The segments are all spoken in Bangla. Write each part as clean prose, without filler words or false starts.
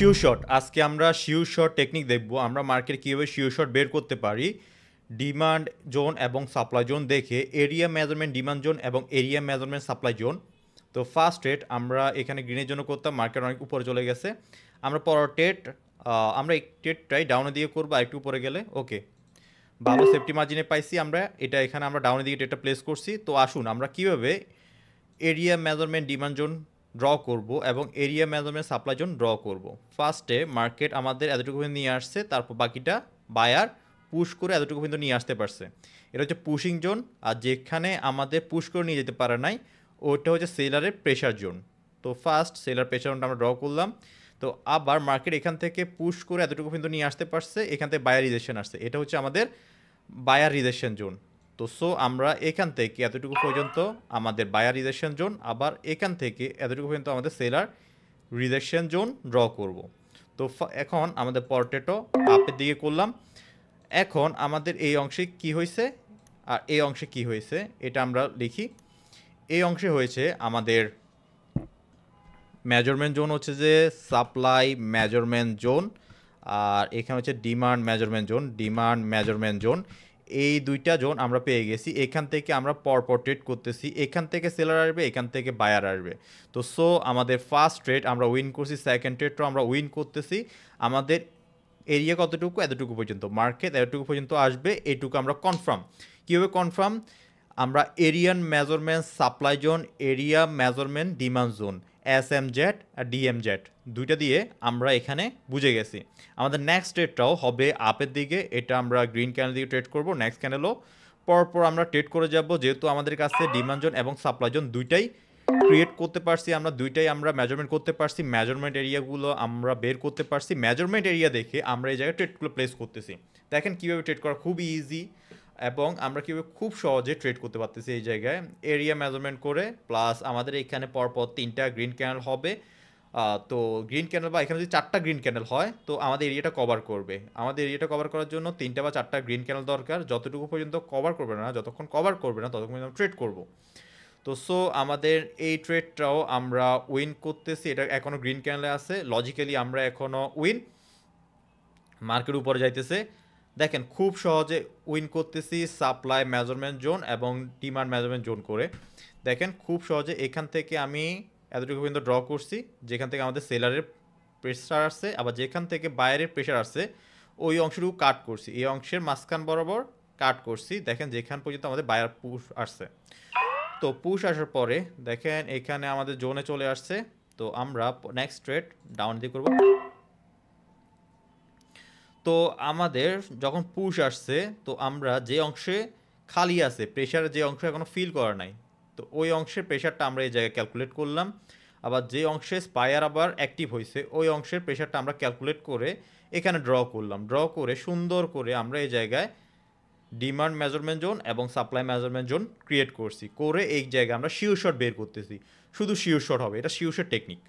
শিওর শট আজকে আমরা শিওর শট টেকনিক দেখব আমরা মার্কেটে কীভাবে শিওর শট বের করতে পারি ডিমান্ড জোন এবং সাপ্লাই জোন দেখে এরিয়া মেজারমেন্ট ডিমান্ড জোন এবং এরিয়া মেজারমেন্ট সাপ্লাই জোন। তো ফার্স্ট ট্রেড আমরা এখানে গ্রিনের জন্য করতাম, মার্কেট অনেক উপরে চলে গেছে। আমরা পরের ট্রেড আমরা এই ট্রেডটাই ডাউনে দিয়ে করবো, একটু উপরে গেলে ওকে ভালো সেফটি মার্জিনে পাইছি আমরা। এটা এখানে আমরা ডাউনের দিকে ট্রেডটা প্লেস করছি। তো আসুন আমরা কীভাবে area measurement demand zone draw করব এবং area measurement supply zone draw করব। ফার্স্টে মার্কেট আমাদের এতটুকু পর্যন্ত নিয়ে আসছে, তারপর বাকিটা বায়ার পুশ করে এতটুকু পর্যন্ত নিয়ে আসতে পারছে। এটা হচ্ছে পুশিং জোন। আর যেখানে আমাদের পুশ করে নিয়ে যেতে পারে নাই ওটা হচ্ছে সেলারের প্রেশার জোন। তো ফার্স্ট সেলার প্রেশার জোনটা আমরা ড্র করলাম। তো আবার মার্কেট এখান থেকে পুশ করে এতটুকু পর্যন্ত নিয়ে আসতে পারছে, এখান থেকে বায়ার রিজেকশন আসছে, এটা হচ্ছে আমাদের বায়ার রিজেকশন জোন। তো সো আমরা এখান থেকে এতটুকু পর্যন্ত আমাদের বায়ার রিজেকশন জোন, আবার এখান থেকে এতটুকু পর্যন্ত আমাদের সেলার রিজেকশন জোন ড্র করব। তো এখন আমাদের পর্টেটো আপের দিকে করলাম। এখন আমাদের এই অংশে কি হয়েছে আর এই অংশে কি হয়েছে এটা আমরা লিখি। এই অংশে হয়েছে আমাদের মেজারমেন্ট জোন হচ্ছে যে সাপ্লাই মেজারমেন্ট জোন, আর এখানে হচ্ছে demand measurement zone, demand measurement zone. এই দুইটা জোন আমরা পেয়ে গেছি। এখান থেকে আমরা পরপর ট্রেড করতেছি, এখান থেকে সেলার আসবে, এখান থেকে বায়ার আসবে। তো সো আমাদের ফার্স্ট ট্রেড আমরা উইন করছি, সেকেন্ড ট্রেডটাও আমরা উইন করতেছি। আমাদের এরিয়া কতটুকু, এতটুকু পর্যন্ত মার্কেট এতটুকু পর্যন্ত আসবে, এইটুকু আমরা কনফার্ম। কীভাবে কনফার্ম? আমরা area measurement supply zone, area measurement demand zone, SMZ আর DMZ দুইটা দিয়ে আমরা এখানে বুঝে গেছি। আমাদের নেক্সট ট্রেডটাও হবে আপের দিকে, এটা আমরা গ্রিন ক্যানেল দিয়ে ট্রেড করব। নেক্সট ক্যানেলও পরপর আমরা ট্রেড করে যাব, যেহেতু আমাদের কাছে ডিমান্ড জোন এবং সাপ্লাই জোন দুইটাই ক্রিয়েট করতে পারছি, আমরা দুইটাই আমরা মেজারমেন্ট করতে পারছি, মেজারমেন্ট এরিয়াগুলো আমরা বের করতে পারছি। মেজারমেন্ট এরিয়া দেখে আমরা এই জায়গায় ট্রেডগুলো প্লেস করতেছি। দেখেন কীভাবে ট্রেড করা খুবই ইজি এবং আমরা কীভাবে খুব সহজে ট্রেড করতে পারতেছি এই জায়গায় এরিয়া মেজারমেন্ট করে। প্লাস আমাদের এখানে পরপর 3টা গ্রিন ক্যানেল হবে। তো গ্রিন ক্যানেল বা এখানে যদি 4টা গ্রিন ক্যানেল হয় তো আমাদের এরিয়াটা কভার করবে। আমাদের এরিয়াটা কভার করার জন্য 3টা বা 4টা গ্রিন ক্যানেল দরকার। যতটুকু পর্যন্ত কভার করবে না, যতক্ষণ কভার করবে না ততক্ষণ পর্যন্ত ট্রেড করব। তো সো আমাদের এই ট্রেডটাও আমরা উইন করতেছি। এটা এখনও গ্রিন ক্যানেলে আছে, লজিক্যালি আমরা এখনও উইন। মার্কেট উপরে যাইতেছে, দেখেন খুব সহজে উইন করতেছি সাপ্লাই মেজারমেন্ট জোন এবং ডিমান্ড মেজারমেন্ট জোন করে। দেখেন খুব সহজে এখান থেকে আমি এতটুকু পর্যন্ত ড্র করছি, যেখান থেকে আমাদের সেলারের প্রেশার আসছে, আবার যেখান থেকে বায়ারের প্রেশার আসছে ওই অংশটুকু কাট করছি, এই অংশের মাঝখান বরাবর কাট করছি। দেখেন যেখান পর্যন্ত আমাদের বায়ার পুশ আসছে। তো পুশ আসার পরে দেখেন এখানে আমাদের জোনে চলে আসছে। তো আমরা নেক্সট ট্রেড ডাউন দিয়ে করব। তো আমাদের যখন পুশ আসছে তো আমরা যে অংশে খালি আছে প্রেশারের যে অংশ এখনও ফিল করা নাই, তো ওই অংশের প্রেশারটা আমরা এই জায়গায় ক্যালকুলেট করলাম। আবার যে অংশে স্পায়ার আবার অ্যাক্টিভ হয়েছে ওই অংশের প্রেশারটা আমরা ক্যালকুলেট করে এখানে ড্র করলাম। ড্র করে সুন্দর করে আমরা এই জায়গায় ডিমান্ড মেজারমেন্ট জোন এবং সাপ্লাই মেজারমেন্ট জোন ক্রিয়েট করছি। করে এই জায়গায় আমরা শিওর শট বের করতেছি। শুধু শিওর শট হবে, এটা শিওর শট টেকনিক।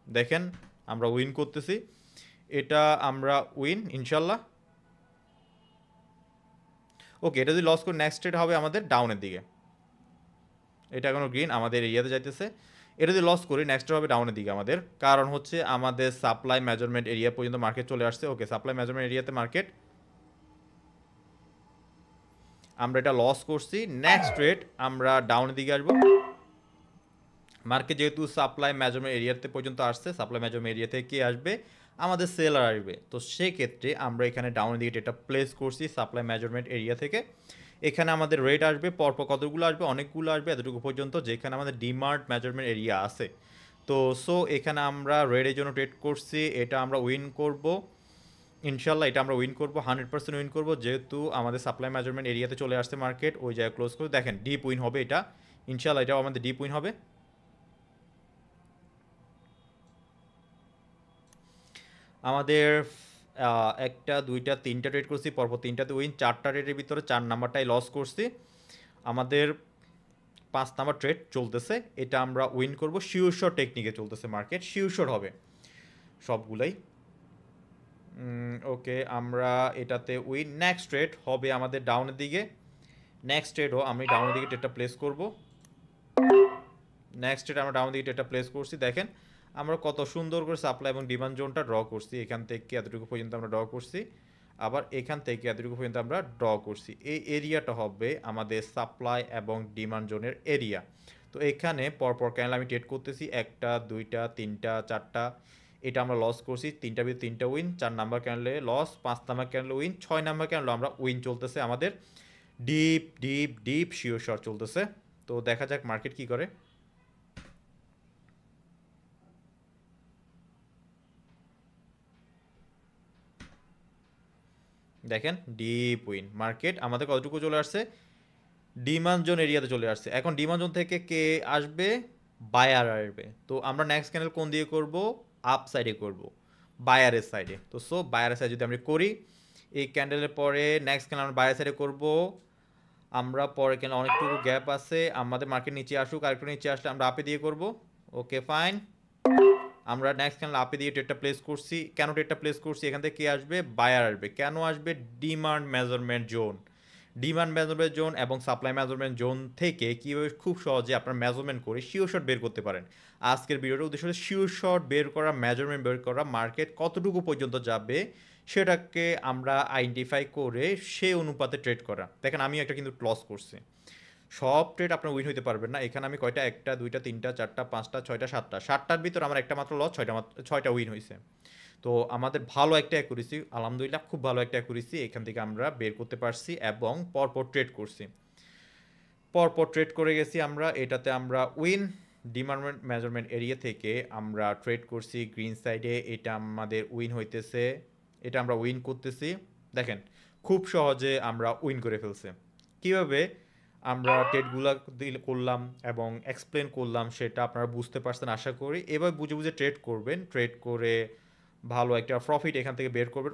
দেখেন আমরা উইন করতেছি, এটা আমরা উইন ইনশাল্লাহ। ওকে, এটা যদি লস করে নেক্সট ট্রেড হবে আমাদের ডাউনের দিকে। এটা এখনো গ্রিন আমাদের এরিয়াতে যাইতেছে। এটা যদি লস করি নেক্সট হবে ডাউনের দিকে আমাদের, কারণ হচ্ছে আমাদের সাপ্লাই মেজারমেন্ট এরিয়া পর্যন্ত মার্কেট চলে আসছে। ওকে, সাপ্লাই মেজারমেন্ট এরিয়াতে মার্কেট, আমরা এটা লস করছি। নেক্সট ট্রেড আমরা ডাউনের দিকে আসবো। মার্কেট যেহেতু সাপ্লাই মেজারমেন্ট এরিয়াতে পর্যন্ত আসছে, সাপ্লাই মেজারমেন্ট এরিয়া থেকে কে আসবে? আমাদের সেলার আসবে। তো সেক্ষেত্রে আমরা এখানে ডাউনের দিকে এটা প্লেস করছি সাপ্লাই মেজারমেন্ট এরিয়া থেকে। এখানে আমাদের রেট আসবে পরপর কতগুলো আসবে, অনেকগুলো আসবে এতটুকু পর্যন্ত, যেখানে আমাদের ডিমান্ড মেজারমেন্ট এরিয়া আছে। তো সো এখানে আমরা রেডের জন্য ট্রেড করছি, এটা আমরা উইন করব ইনশাল্লাহ। এটা আমরা উইন করবো, 100% উইন করবো, যেহেতু আমাদের সাপ্লাই মেজারমেন্ট এরিয়াতে চলে আসছে মার্কেট, ওই জায়গায় ক্লোজ করে দেখেন ডিপ উইন হবে এটা ইনশাল্লাহ। এটাও আমাদের ডিপ উইন হবে। আমাদের একটা দুইটা তিনটা ট্রেড করছি পরপর, তিনটাতে উইন, 4টা ট্রেডের ভিতরে 4 নাম্বারটাই লস করছি। আমাদের 5 নাম্বার ট্রেড চলতেছে, এটা আমরা উইন করব। শিওর শট টেকনিকে চলতেছে মার্কেট, শিওর শট হবে সবগুলাই। ওকে, আমরা এটাতে উইন। নেক্সট ট্রেড হবে আমাদের ডাউনের দিকে। নেক্সট ট্রেডও আমি ডাউনের দিকে ট্রেডটা প্লেস করব। নেক্সট ট্রেড আমরা ডাউনের দিকে ট্রেডটা প্লেস করছি। দেখেন আমরা কত সুন্দর করে সাপ্লাই এবং ডিমান্ড জোনটা ড্র করছি, এখান থেকে এতটুকু পর্যন্ত আমরা ড্র করছি, আবার এখান থেকে এতটুকু পর্যন্ত আমরা ড্র করছি। এই এরিয়াটা হবে আমাদের সাপ্লাই এবং ডিমান্ড জোনের এরিয়া। তো এখানে পরপর ক্যান্ডেল আমি ট্রেড করতেছি, একটা দুইটা তিনটা চারটা, এটা আমরা লস করছি, তিনটা ভিতরে তিনটা উইন, 4 নাম্বার ক্যান্ডেলে লস, 5 নাম্বার ক্যান্ডেলে উইন, 6 নাম্বার ক্যান্ডেলে আমরা উইন চলতেছে আমাদের, deep deep deep sure shot চলতেছে। তো দেখা যাক মার্কেট কি করে। দেখেন ডিপ উইন, মার্কেট আমাদের কতটুকু চলে আসছে, ডিমান্ড জোন এরিয়াতে চলে আসছে। এখন ডিমান্ড জোন থেকে কে আসবে, বায়ার আসবে। তো আমরা নেক্সট ক্যান্ডেল কোন দিয়ে করব, আপ সাইডে করব, বায়ারের সাইডে। তো সো বায়ারের সাইডে যদি আমরা করি, এই ক্যান্ডেলের পরে নেক্সট ক্যান্ডেল আমরা বায়ার সাইডে করব। আমরা পরে ক্যান্ডেল অনেকটুকু গ্যাপ আছে, আমাদের মার্কেট নিচে আসুক, আরেকটু নিচে আসলে আমরা আপে দিয়ে করব। ওকে ফাইন, আমরা নেক্সট ক্যান্ডেল আপে দিয়ে ট্রেডটা প্লেস করছি। কেন ট্রেডটা প্লেস করছি, এখান থেকে কে আসবে, বায়ার আসবে। কেন আসবে, demand measurement zone, demand measurement zone এবং সাপ্লাই মেজারমেন্ট জোন থেকে কীভাবে খুব সহজে আপনার মেজারমেন্ট করে শিওর শট বের করতে পারেন। আজকের ভিডিওটার উদ্দেশ্য হচ্ছে শিওর শট বের করা, মেজারমেন্ট বের করা, মার্কেট কতটুকু পর্যন্ত যাবে সেটাকে আমরা আইডেন্টিফাই করে সেই অনুপাতে ট্রেড করা। দেখেন আমি একটা কিন্তু লস করছি, সব ট্রেড আপনার উইন হইতে পারবেন না। এখানে আমি কয়টা, একটা দুইটা তিনটা চারটা পাঁচটা ছয়টা সাতটা, সাতটার ভিতর আমার একটা মাত্র লস, ছয়টা উইন হয়েছে। তো আমাদের ভালো একটা অ্যাকুরেসি, আলহামদুলিল্লাহ খুব ভালো একটা অ্যাকুরেসি এখান থেকে আমরা বের করতে পারছি এবং পরপর ট্রেড করছি, পরপর ট্রেড করে গেছি আমরা। এটাতে আমরা উইন, ডিমান্ড মেজারমেন্ট এরিয়া থেকে আমরা ট্রেড করছি গ্রিন সাইডে, এটা আমাদের উইন হইতেছে, এটা আমরা উইন করতেছি। দেখেন খুব সহজে আমরা উইন করে ফেলছি। কিভাবে আমরা ট্রেডগুলো করলাম এবং এক্সপ্লেন করলাম সেটা আপনারা বুঝতে পারছেন আশা করি। এবার বুঝে বুঝে ট্রেড করবেন, ট্রেড করে ভালো একটা প্রফিট এখান থেকে বের করবেন।